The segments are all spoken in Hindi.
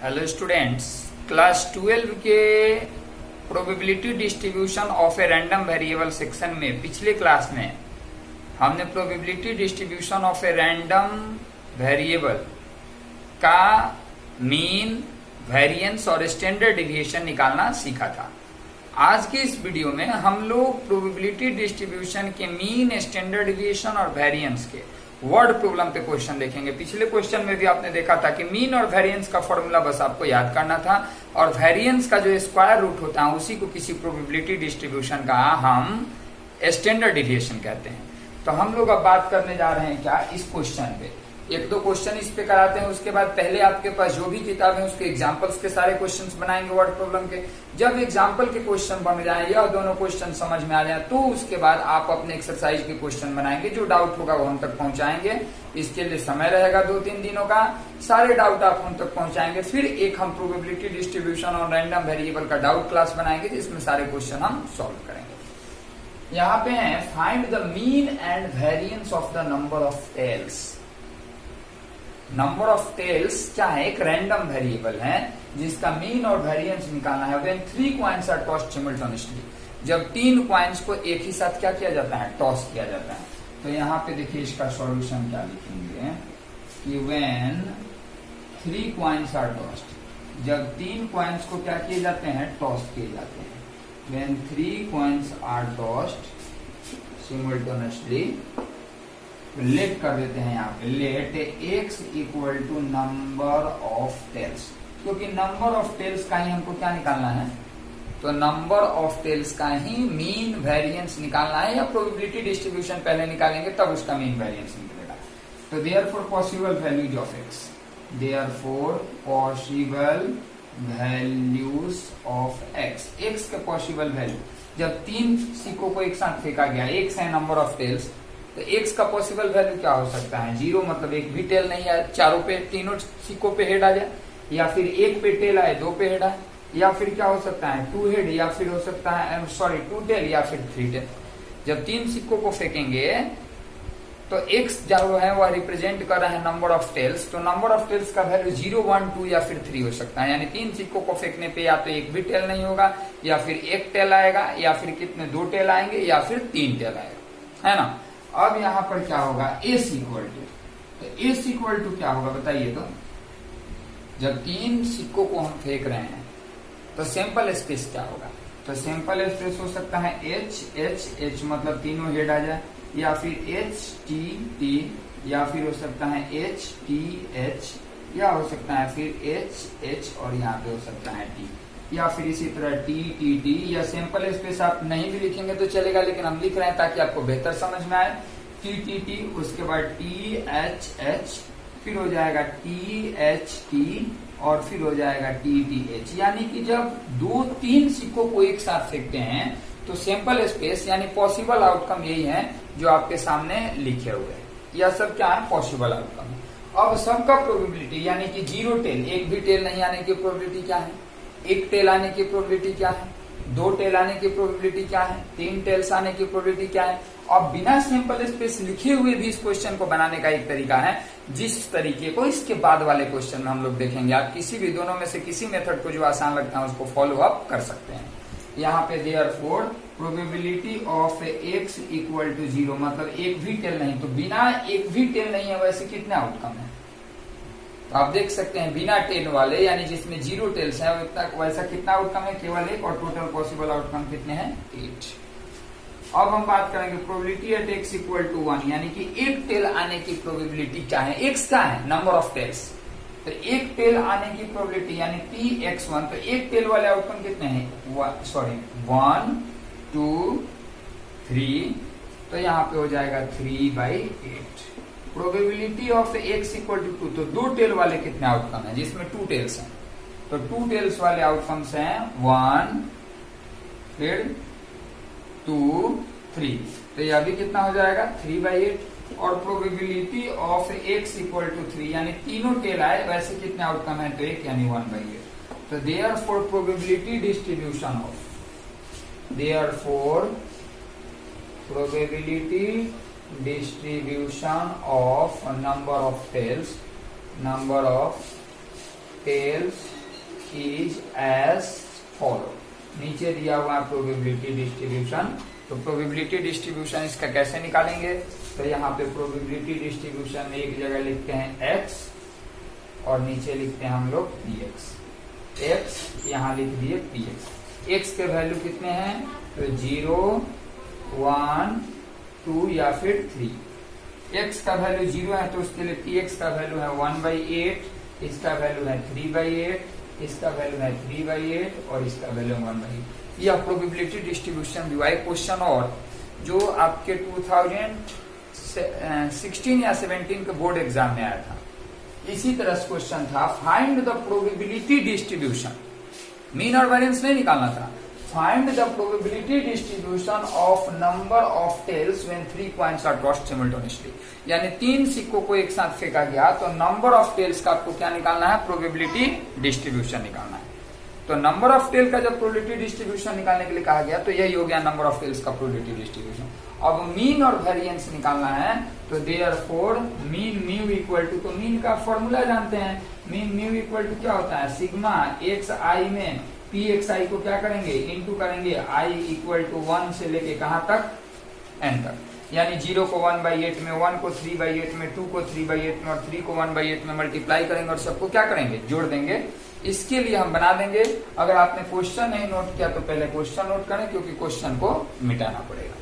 हेलो स्टूडेंट्स, क्लास 12 के probability distribution of a random variable section में पिछले क्लास में हमने probability distribution of a random variable का मीन, वेरिएंस और स्टैंडर्ड डिविएशन निकालना सीखा था। आज के इस वीडियो में हम लोग प्रोबेबिलिटी डिस्ट्रीब्यूशन के मीन, स्टैंडर्ड डिविएशन और वेरिएंस के वर्ड प्रॉब्लम पे क्वेश्चन देखेंगे। पिछले क्वेश्चन में भी आपने देखा था कि मीन और वेरिएंस का फॉर्मूला बस आपको याद करना था, और वेरिएंस का जो स्क्वायर रूट होता है उसी को किसी प्रोबेबिलिटी डिस्ट्रीब्यूशन का हम स्टैंडर्ड डिविएशन कहते हैं। तो हम लोग अब बात करने जा रहे हैं क्या इस क्वेश्चन पे, एक दो क्वेश्चन इस पे कराते हैं। उसके बाद पहले आपके पास जो भी किताब है उसके एग्जाम्पल्स के सारे क्वेश्चंस बनाएंगे वर्ड प्रॉब्लम के। जब एग्जाम्पल के क्वेश्चन बन जाए या दोनों क्वेश्चन समझ में आ जाए तो उसके बाद आप अपने एक्सरसाइज के क्वेश्चन बनाएंगे। जो डाउट होगा वो हम तक पहुंचाएंगे। इसके लिए समय रहेगा 2-3 दिनों का। सारे डाउट आप हम तक पहुंचाएंगे। फिर एक हम प्रोबेबिलिटी डिस्ट्रीब्यूशन और रैंडम वेरिएबल का डाउट क्लास बनाएंगे जिसमें सारे क्वेश्चन हम सॉल्व करेंगे। यहाँ पे है find the mean and variance of the number of tails. Number of tails क्या है? एक रैंडम वेरिएबल है जिसका मीन और वेरिएंस निकालना है। When 3 coins are tossed simultaneously, जब 3 कॉइन्स को एक ही साथ क्या किया जाता है? टॉस किया जाता है। तो यहाँ पे देखिए इसका सॉल्यूशन क्या लिखेंगे कि व्हेन 3 कॉइन्स आर टॉस्ड, जब 3 कॉइन्स को क्या किए जाते हैं? टॉस किए जाते हैं। When 3 coins are tossed simultaneously, let कर देते हैं यहाँ पे, let x equal to number of tails, क्योंकि नंबर ऑफ टेल्स का ही हमको क्या निकालना है? तो नंबर ऑफ टेल्स का ही मीन वेरिएंस निकालना है, या प्रोबेबिलिटी डिस्ट्रीब्यूशन पहले निकालेंगे तब उसका मीन वेरिएंस निकलेगा। तो therefore possible values of x, therefore possible values of x के पॉसिबल वैल्यू, जब 3 सिक्कों को एक साथ फेंका गया, x है नंबर ऑफ टेल्स, तो x का पॉसिबल वैल्यू क्या हो सकता है? 0, मतलब एक भी टेल नहीं आया, चारों पे, तीनों सिक्कों पे हेड आ जाए, या फिर एक पे टेल आए, 2 पे हेड आए, या फिर क्या हो सकता है? 2 हेड, या फिर हो सकता है 2 टेल, या फिर 3 टेल। जब 3 सिक्कों को फेंकेंगे तो x जो है वह रिप्रेजेंट कर रहा है नंबर ऑफ टेल्स, तो नंबर ऑफ टेल्स का वैल्यू 0, 1, 2 या फिर 3 हो सकता है। यानी 3 सिक्कों को फेंकने पे या तो एक भी टेल नहीं होगा, या फिर एक टेल आएगा, या फिर कितने 2 टेल आएंगे, या फिर 3 टेल आएगा, है ना। अब यहाँ पर क्या होगा? एस इक्वल टू, तो एस इक्वल टू क्या होगा बताइए? तो जब 3 सिक्कों को हम फेंक रहे हैं तो सैंपल स्पेस क्या होगा? तो सैंपल स्पेस हो सकता है एच मतलब तीनों हेड आ जाए, या फिर एच टी, या फिर हो सकता है एच टी एच, या हो सकता है फिर एच और यहाँ पे हो सकता है टी, या फिर इसी तरह टी, या सैंपल स्पेस आप नहीं भी लिखेंगे तो चलेगा, लेकिन हम लिख रहे हैं ताकि आपको बेहतर समझ में आए। टी, उसके बाद टी, फिर हो जाएगा टी, और फिर हो जाएगा टी, यानी कि जब 2-3 सिक्कों को एक साथ फेंकते हैं तो सैंपल स्पेस यानी पॉसिबल आउटकम यही है जो आपके सामने लिखे हुए हैं। यह सब क्या है? Possible outcome. अब सबका प्रोबेबिलिटी यानी कि 0 टेल, एक भी टेल नहीं आने की प्रोबेबिलिटी क्या है? 1 टेल आने की प्रोबेबिलिटी क्या है? 2 टेल आने की प्रोबेबिलिटी क्या है? 3 टेल्स आने की प्रोबेबिलिटी क्या है? और बिना सैंपल स्पेस लिखे हुए भी इस क्वेश्चन को बनाने का एक तरीका है, जिस तरीके को इसके बाद वाले क्वेश्चन में हम लोग देखेंगे। आप किसी भी दोनों में से किसी मेथड को जो आसान लगता है उसको फॉलो अप कर सकते हैं। यहाँ पे therefore probability of x equal to 0, मतलब एक भी टेल नहीं, तो बिना एक भी टेल नहीं है वैसे कितने आउटकम है? तो आप देख सकते हैं बिना टेल वाले यानी जिसमें 0 टेल्स है वैसा कितना आउटकम है? केवल 1, और टोटल पॉसिबल आउटकम कितने हैं? 8। अब हम बात करेंगे probability at x equal to 1, यानी कि एक टेल आने की प्रोबेबिलिटी क्या है? x क्या है? नंबर ऑफ टेल्स, तो एक टेल आने की प्रोबेबिलिटी यानी px1, तो एक टेल वाले आउटकम कितने हैं? 1, 2, 3, तो यहाँ पे हो जाएगा 3/8। Probability of x equal to 2, तो 2 टेल वाले कितने आउटकम है? जिसमें 2 टेल्स हैं, तो 2 टेल्स वाले आउटकम्स हैं 1, फिर 2, 3, तो यह भी कितना हो जाएगा? 3/8। और probability of x equal to 3, यानी तीनों टेल आए वैसे कितने आउटकम है? तो 1 यानी 1/8। तो therefore probability distribution of, therefore probability distribution of number of tails is as follow. नीचे दिया हुआ प्रोबेबिलिटी डिस्ट्रीब्यूशन, तो प्रोबेबिलिटी डिस्ट्रीब्यूशन इसका कैसे निकालेंगे, तो यहाँ पे प्रोबेबिलिटी डिस्ट्रीब्यूशन में एक जगह लिखते हैं x और नीचे लिखते हैं हम लोग px। x यहाँ लिख दिए px। x के वैल्यू कितने हैं, तो 0, 1, 2 या फिर 3। x का वैल्यू 0 है तो उसके लिए px का वैल्यू है 1/8, इसका वैल्यू है 3/8, इसका वैल्यू है 3/8 और इसका वैल्यू 1/8। यह प्रोबेबिलिटी डिस्ट्रीब्यूशन हुआ एक क्वेश्चन और जो आपके 2016 या 17 के बोर्ड एग्जाम में आया था। इसी तरह से क्वेश्चन था, find the probability distribution, mean और वेरिएंस नहीं निकालना था, find the probability distribution of number of tails when 3 coins are tossed simultaneously. यानी 3 सिक्कों को एक साथ फेंका गया तो नंबर ऑफ टेल्स का आपको क्या निकालना है, प्रोबेबिलिटी डिस्ट्रीब्यूशन निकालना है। तो नंबर ऑफ टेल का जब प्रोबेबिलिटी डिस्ट्रीब्यूशन निकालने के लिए कहा गया तो यही हो गया नंबर ऑफ टेल्स का प्रोबेबिलिटी डिस्ट्रीब्यूशन। अब मीन और वेरिएंस निकालना है, तो therefore mean mu equal to, तो मीन का फॉर्मूला जानते हैं, मीन म्यू इक्वल टू क्या होता है, सिग्मा एक्स आई में पी एक्स आई को क्या करेंगे, इंटू करेंगे आई इक्वल टू 1 से लेके कहां तक, n तक। यानी 0 को 1/8 में, 1 को 3/8 में, 2 को 3/8 में और 3 को 1/8 में मल्टीप्लाई करेंगे और सबको क्या करेंगे, जोड़ देंगे। इसके लिए हम बना देंगे, अगर आपने क्वेश्चन नहीं नोट किया तो पहले क्वेश्चन नोट करें क्योंकि क्वेश्चन को मिटाना पड़ेगा।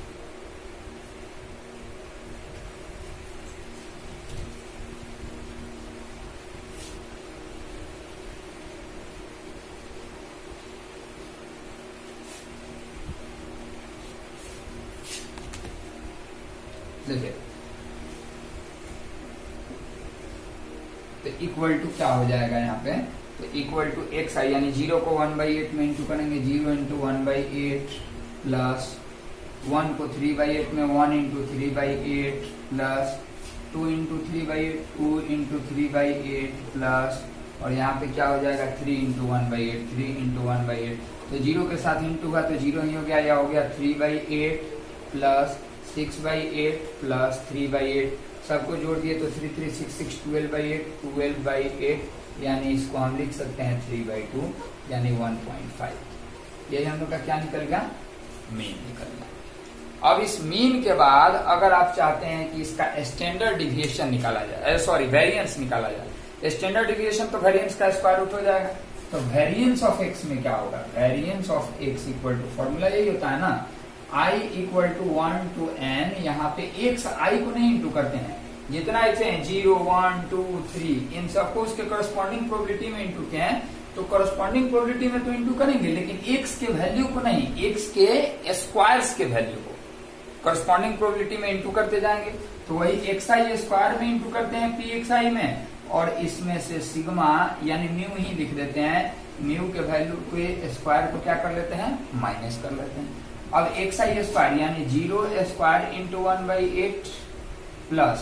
देखिए तो इक्वल टू क्या हो जाएगा यहाँ पे, तो इक्वल टू एक्स आई यानी 0 को 1/8 में इंटू करेंगे, 0 इंटू 1/8 प्लस 1 को 3/8 में 1 into 3/8 plus 2 into 3/8 2 into 3/8 plus और यहाँ पे क्या हो जाएगा 3 इंटू 1/8 3 इंटू 1/8। तो 0 के साथ इंटू हुआ तो 0 ही हो गया, या हो गया 3/8 प्लस 6/8 प्लस 3/8, सबको जोड़ दिए तो 3 3 6 6 12/8 12/8, यानी इसको हम लिख सकते हैं 3/2 यानी 1.5। यही हम लोग का क्या निकल गया, मीन निकल गया। अब इस मीन के बाद अगर आप चाहते हैं कि इसका स्टैंडर्ड डिविएशन निकाला जाए, सॉरी वेरिएंस निकाला जाए, स्टैंडर्ड डिविएशन तो वेरिएंस का स्क्वायर रूट हो जाएगा। तो वेरिएंस ऑफ एक्स में क्या होगा, variance of x equal to, formula यही होता है ना, i equal to 1 to n। यहाँ पे x i को नहीं इंटू करते हैं, जितना x है 0 1 2 3 इन सबको उसके करस्पॉन्डिंग प्रोबेबिलिटी में इंटू किए हैं, तो करस्पॉन्डिंग प्रोबेबिलिटी में तो इंटू करेंगे लेकिन x के वैल्यू को नहीं, x के स्क्वायर्स के वैल्यू को करस्पॉन्डिंग प्रोबेबिलिटी में इंटू करते जाएंगे। तो वही xi स्क्वायर में इंटू करते हैं pxi में, और इसमें से सिग्मा यानी म्यू ही लिख देते हैं, म्यू के वैल्यू के स्क्वायर को क्या कर लेते हैं, माइनस कर लेते हैं। अब xi स्क्वायर यानी 0 square into 1/8 plus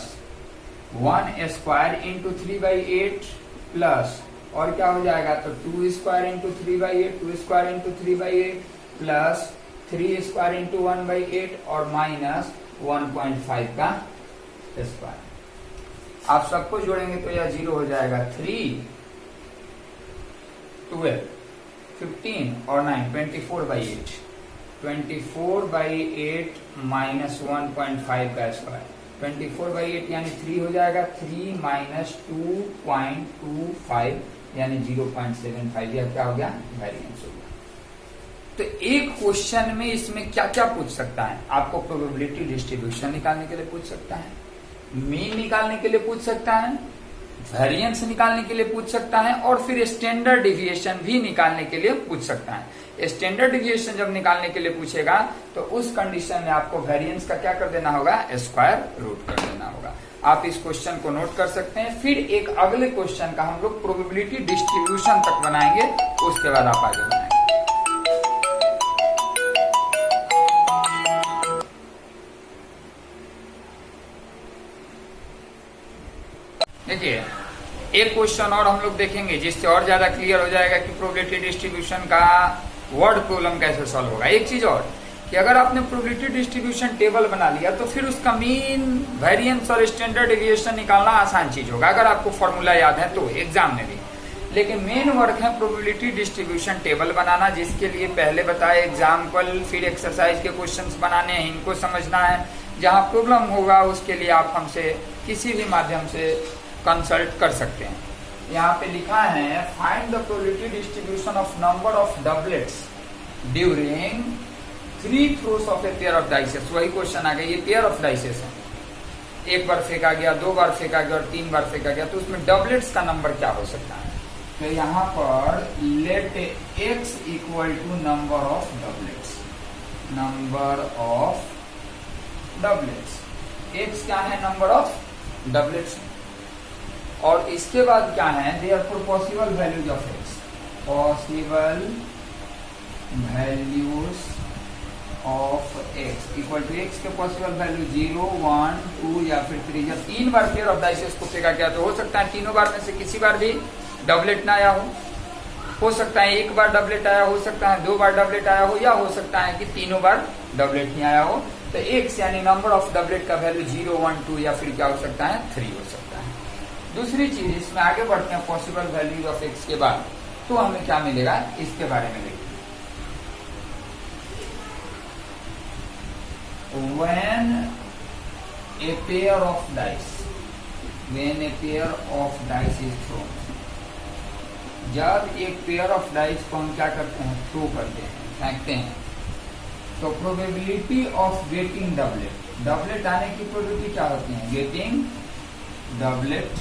1 square into 3/8 plus और क्या हो जाएगा, तो 2 square into 3/8 2 square into 3/8 plus 3 square into 1/8 और माइनस 1.5 का स्क्वायर। आप सबको जोड़ेंगे तो यह 0 हो जाएगा, 3 12 15 और 9 24/8 24/8 माइनस 1.5 का स्क्वायर, 24/8 यानी 3 हो जाएगा, 3 माइनस 2.25 यानी 0.75। यह क्या हो गया, वेरिएंस हो गया। तो एक क्वेश्चन में इसमें क्या क्या पूछ सकता है, आपको प्रोबेबिलिटी डिस्ट्रीब्यूशन निकालने के लिए पूछ सकता है, मीन निकालने के लिए पूछ सकता है, वेरिएंस निकालने के लिए पूछ सकता है और फिर स्टैंडर्ड डिविएशन भी निकालने के लिए पूछ सकता है। स्टैंडर्ड डिविएशन जब निकालने के लिए पूछेगा तो उस कंडीशन में आपको वेरिएंस का क्या कर देना होगा, स्क्वायर रूट कर देना होगा। आप इस क्वेश्चन को नोट कर सकते हैं। फिर एक अगले क्वेश्चन का हम लोग प्रोबेबिलिटी डिस्ट्रीब्यूशन तक बनाएंगे, उसके बाद आप आगे बनाएंगे। देखिए एक क्वेश्चन और हम लोग देखेंगे जिससे और ज्यादा क्लियर हो जाएगा कि प्रोबेबिलिटी डिस्ट्रीब्यूशन का वर्ड प्रॉब्लम कैसे सॉल्व होगा। एक चीज और कि अगर आपने प्रोबेबिलिटी डिस्ट्रीब्यूशन टेबल बना लिया तो फिर उसका मीन, वेरिएंस और स्टैंडर्ड डेविएशन निकालना आसान चीज होगा, अगर आपको फॉर्मूला याद है तो एग्जाम में भी। लेकिन मेन वर्क है प्रोबेबिलिटी डिस्ट्रीब्यूशन टेबल बनाना, जिसके लिए पहले बताया एग्जाम्पल, फिर एक्सरसाइज के क्वेश्चंस बनाने हैं, इनको समझना है। जहां प्रॉब्लम होगा उसके लिए आप हमसे किसी भी माध्यम से कंसल्ट कर सकते हैं। यहाँ पे लिखा है find the probability distribution of number of doublets during 3 throws of a pair of dices. वही क्वेश्चन आ गया, ये पेयर ऑफ डाइसेस है, एक बार फेंका गया, 2 बार फेंका गया और 3 बार फेंका गया, तो उसमें डबलेट्स का नंबर क्या हो सकता है। तो यहाँ पर let x equal to number of doublets, number of doublets, x क्या है, नंबर ऑफ डबलेट्स, और इसके बाद क्या है, therefore possible values of x, possible values of x equal to x के पॉसिबल वैल्यू 0, 1, 2 या फिर 3। जब 3 बार पेयर ऑफ डाइसेस को फेंका गया तो हो सकता है तीनों बार में से किसी बार भी डबलेट ना आया हो सकता है 1 बार डबलेट आया, हो सकता है 2 बार डबलेट आया हो, या हो सकता है कि तीनों बार डबलेट नहीं आया हो। तो x यानी नंबर ऑफ डबलेट का वैल्यू 0, 1, 2 या फिर क्या हो सकता है 3 हो सकता है। दूसरी चीज, इसमें आगे बढ़ते हैं पॉसिबल वैल्यूज ऑफ x के बाद, तो हमें क्या मिलेगा इसके बारे में देखिए। When a pair of dice is thrown, जब एक पेयर ऑफ डाइस को हम क्या करते हैं, थ्रो करते हैं, फेंकते हैं, तो probability of getting doublet, doublet आने की प्रोबेबिलिटी क्या होती है, गेटिंग डबलेट,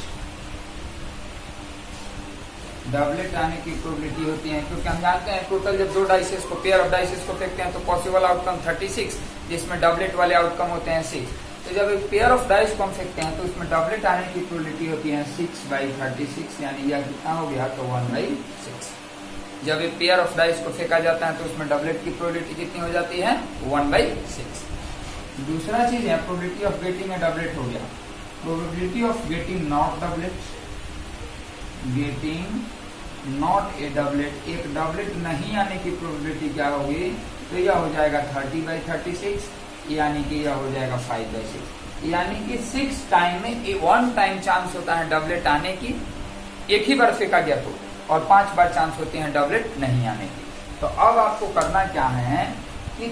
डबलेट आने की प्रोबेबिलिटी होती है, क्योंकि हम जानते हैं टोटल जब 2 डाइसेस को, पेयर ऑफ डाइसेस को फेंकते हैं तो पॉसिबल आउटकम 36, जिसमें डबलेट वाले आउटकम होते हैं 6। तो जब एक पेयर ऑफ डाइस को हम फेंकते हैं तो उसमें डबलेट आने की प्रोबेबिलिटी होती है 6/36, यानी यह कितना हो गया, तो 1/6। जब एक पेयर ऑफ डाइस को फेंका जाता है तो उसमें डबलेट की प्रोबेबिलिटी कितनी हो जाती है, 1/6। दूसरा चीज है probability of getting a doublet हो गया, probability of getting not doublet, getting not a doublet, एक डबलेट नहीं आने की प्रोबेबिलिटी क्या होगी, तो यह हो जाएगा 30/36, यानी कि यह हो जाएगा 5/6, यानी कि 6 टाइम में 1 टाइम चांस होता है डबलेट आने की, एक ही बार फेंका गया तो, और 5 बार चांस होते हैं डबलेट नहीं आने की। तो अब आपको करना क्या है कि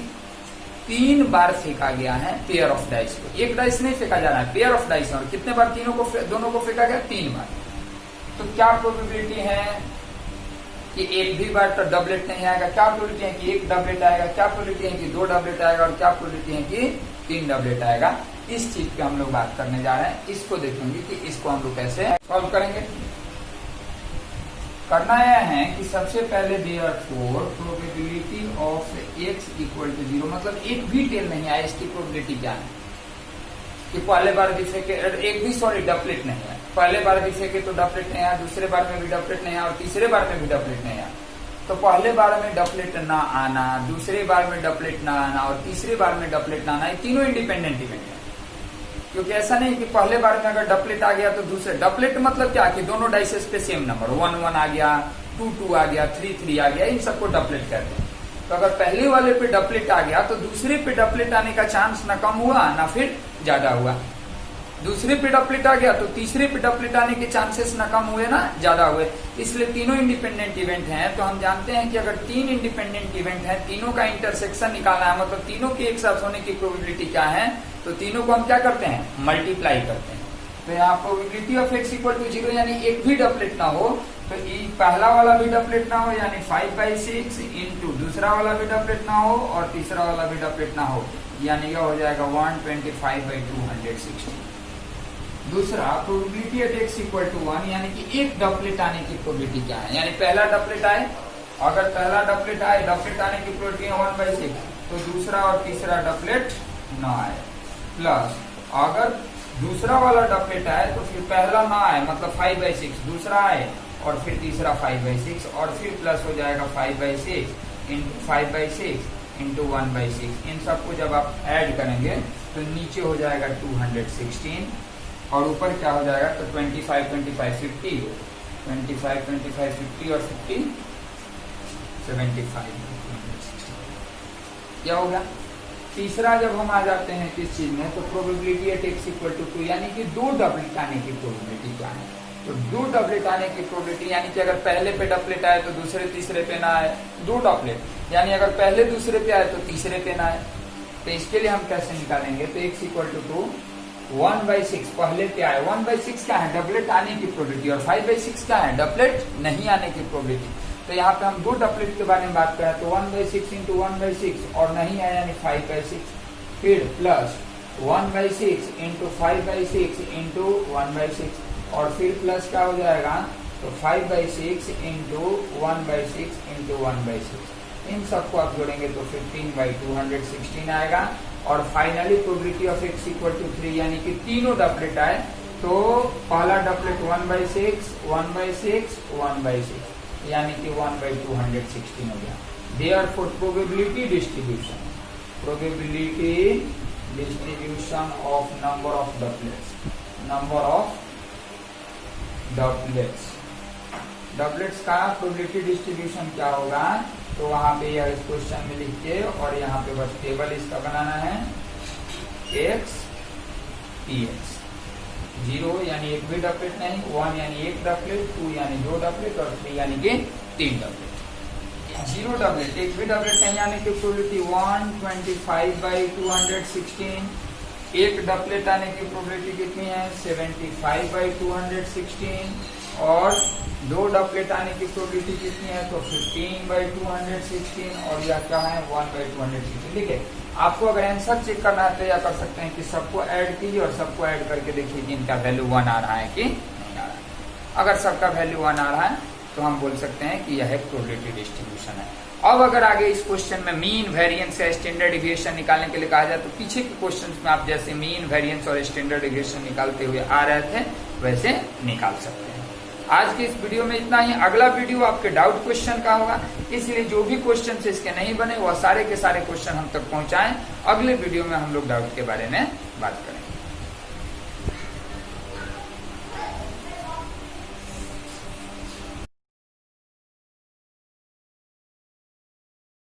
3 बार फेंका गया है पेयर ऑफ डाइस को, एक डाइस नहीं फेंका जा रहा है, पेयर ऑफ डाइस, और कितने बार दोनों को फेंका गया, 3 बार। तो क्या प्रोबेबिलिटी है कि एक भी बार तो डबलेट नहीं आएगा, क्या प्रोबेबिलिटी है कि 1 डबलेट आएगा, क्या प्रोबेबिलिटी है कि 2 डबलेट आएगा, और क्या प्रोबेबिलिटी है कि 3 डबलेट आएगा। इस चीज पे हम लोग बात करने जा रहे हैं, इसको देखेंगे कि इसको हम लोग कैसे सॉल्व करेंगे। करना यह है कि सबसे पहले therefore probability of x equal to 0, मतलब एक भी टेल नहीं आया, इसकी प्रोबेबिलिटी क्या है कि पहले बार भी फेंके, एक भी डबलेट नहीं है, पहले बार भी फेंके तो डबलेट नहीं आया, दूसरे बार में भी डबलेट नहीं आया, और तीसरे बार में भी डबलेट नहीं आया। तो पहले बार में डबलेट ना आना, दूसरे बार में डबलेट ना आना, और तीसरे बार में डबलेट ना आना, ये तीनों इंडिपेंडेंट इवेंट है। क्योंकि ऐसा नहीं कि पहले बार में अगर डबलेट आ गया तो दूसरे, डबलेट मतलब क्या कि दोनों डाइसेस पे सेम नंबर, 1, 1 आ गया, 2, 2 आ गया, 3, 3 आ गया, इन सबको डबलेट कहते हैं। तो अगर पहले वाले पे डबलेट आ गया तो दूसरे पे डबलेट आने का चांस ना कम हुआ ना फिर ज्यादा हुआ, दूसरे पे डबलेट आ गया तो तीसरे पे डबलेट आने के चांसेस ना कम हुए ना ज्यादा हुए, इसलिए तीनों इंडिपेंडेंट इवेंट हैं। तो हम जानते हैं कि अगर 3 इंडिपेंडेंट इवेंट हैं, तीनों का इंटरसेक्शन निकालना है, मतलब तीनों के एक साथ होने की प्रोबेबिलिटी क्या है, तो तीनों को हम क्या करते हैं, मल्टीप्लाई करते हैं। तो यहाँ probability of x equal to 0, यानी एक भी डबलेट ना हो, तो पहला वाला भी डबलेट ना हो, यानी 5/6 इंटू दूसरा वाला भी डबलेट ना हो और तीसरा वाला भी डबलेट ना हो, यानी यह हो जाएगा 125/260। दूसरा probability at x equal to 1, यानी कि एक डबलेट आने की प्रोबेबिलिटी क्या है, यानी पहला डबलेट आए, अगर पहला डबलेट आए, डबलेट आने की प्रोबेबिलिटी है 1/6, तो दूसरा और तीसरा डबलेट ना आए, प्लस अगर दूसरा वाला डबलेट आए तो फिर पहला ना आए, मतलब 5/6, दूसरा आए और फिर तीसरा 5/6, और फिर प्लस हो जाएगा 5/6 इंटू 1/6। इन सबको जब आप ऐड करेंगे तो नीचे हो जाएगा 216, और ऊपर क्या हो जाएगा, तो 25, 25, 50, 25, 25, 50 और 50, 75, क्या होगा। तीसरा जब हम आ जाते हैं किस चीज में, तो probability at x equal to 2, यानी कि 2 डबलेट आने की प्रोबेबिलिटी क्या है, तो दो डबलेट आने की प्रोबेबिलिटी, यानी कि अगर पहले पे डबलेट आए तो दूसरे तीसरे पे ना आए, दो डबलेट, यानी अगर पहले दूसरे पे आए तो तीसरे पे ना आए। तो इसके लिए हम कैसे निकालेंगे, तो x इक्वल टू 1/6 पहले पे आए, 1/6 क्या है, डबलेट आने की प्रोबेबिलिटी, और 5/6 क्या है, डबलेट नहीं आने की प्रोबेबिलिटी। तो यहाँ पे हम दो डबलेट के बारे में बात करें तो 1/6 इंटू 1/6 और नहीं आया यानी 5/6, फिर प्लस 1/6 इंटू 5/6 इंटू 1/6 और फिर प्लस क्या हो जाएगा, तो 5/6 इंटू 1/6 इंटू 1/6। इन सबको आप जोड़ेंगे तो 15/216 आएगा। और finally probability of x equal to 3, यानी कि तीनों डबलेट आए तो पहला डबलेट 1/6 1/6 1/6 यानी कि 1/216 हो गया। Therefore probability distribution of number of doublets का प्रोबेबिलिटी डिस्ट्रीब्यूशन क्या होगा, तो वहां पे यह इस क्वेश्चन में लिख के और यहाँ पे बस टेबल इसका बनाना है, x px 0 यानी एक भी डबलेट नहीं, 1 यानी एक डबलेट, 2 यानी दो डबलेट और 3 यानी कि तीन डबलेट। 0 डबलेट, एक भी डबलेट नहीं आने की प्रोबेबिलिटी 125/216, एक डबलेट आने की प्रोबेबिलिटी कितनी है 75/216 और दो डबलेट आने की प्रोबेबिलिटी कितनी है तो 15/216 और यह क्या है 1/216। ठीक है, आपको अगर आंसर चेक करना है तो यह कर सकते हैं कि सबको ऐड कीजिए और सबको ऐड करके देखिए कि इनका वैल्यू 1 आ रहा है कि नहीं आ रहा है। अगर सबका वैल्यू 1 आ रहा है तो हम बोल सकते हैं कि यह एक प्रोबेबिलिटी डिस्ट्रीब्यूशन है। अब अगर आगे इस क्वेश्चन में मीन वेरिएंस या स्टैंडर्ड डिविएशन निकालने के लिए कहा जाए तो पीछे के क्वेश्चन में आप जैसे मीन वेरिएंस और स्टैंडर्ड डिविएशन निकालते हुए आ रहे थे वैसे निकाल सकते हैं। आज के इस वीडियो में इतना ही। अगला वीडियो आपके डाउट क्वेश्चन का होगा, इसलिए जो भी क्वेश्चन इसके नहीं बने वह सारे के सारे क्वेश्चन हम तक पहुंचाएं। अगले वीडियो में हम लोग डाउट के बारे में बात करेंगे।